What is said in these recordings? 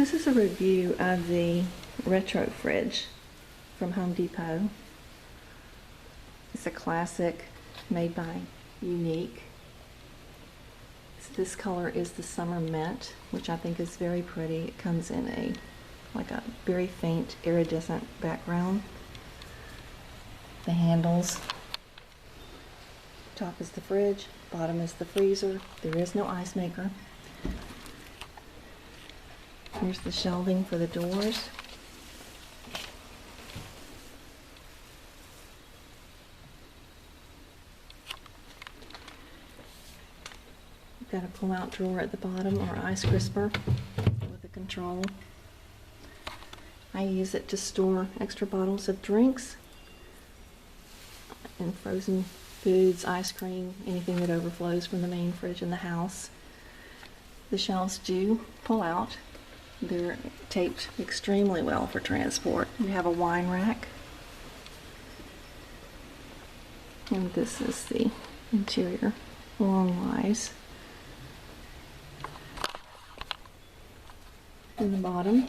This is a review of the retro fridge from Home Depot. It's a classic made by Unique. So this color is the summer mint, which I think is very pretty. It comes in a very faint iridescent background. The handles. Top is the fridge, bottom is the freezer. There is no ice maker. Here's the shelving for the doors. You've got a pull-out drawer at the bottom or ice crisper with a control. I use it to store extra bottles of drinks and frozen foods, ice cream, anything that overflows from the main fridge in the house. The shelves do pull out. They're taped extremely well for transport. You have a wine rack. And this is the interior long-wise. In the bottom,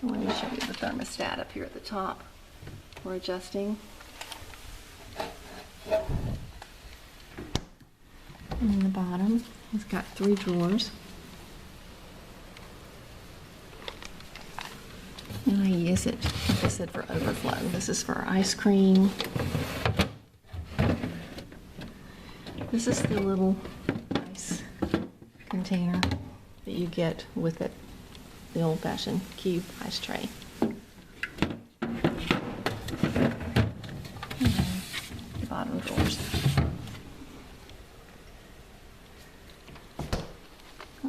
let me show you the thermostat up here at the top for adjusting. In the bottom, it's got 3 drawers. And I use it, like I said, for overflow. This is for ice cream. This is the little ice container that you get with it, the old-fashioned cube ice tray. And the bottom drawers.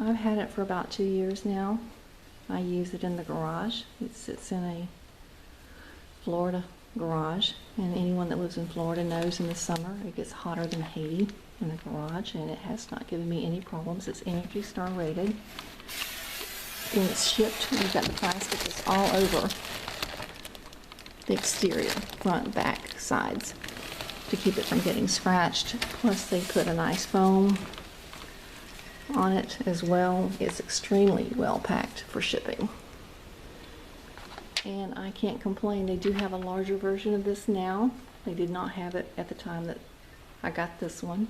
I've had it for about 2 years now. I use it in the garage. It sits in a Florida garage, and anyone that lives in Florida knows in the summer it gets hotter than Haiti in the garage, and it has not given me any problems. It's Energy Star rated. When it's shipped, you've got the plastic that's all over the exterior, front, back, sides, to keep it from getting scratched. Plus they put a nice foam on it as well. It's extremely well packed for shipping. And I can't complain. They do have a larger version of this now. They did not have it at the time that I got this one,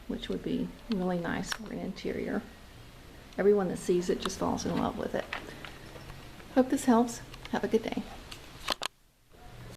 which would be really nice for an interior. Everyone that sees it just falls in love with it. Hope this helps. Have a good day.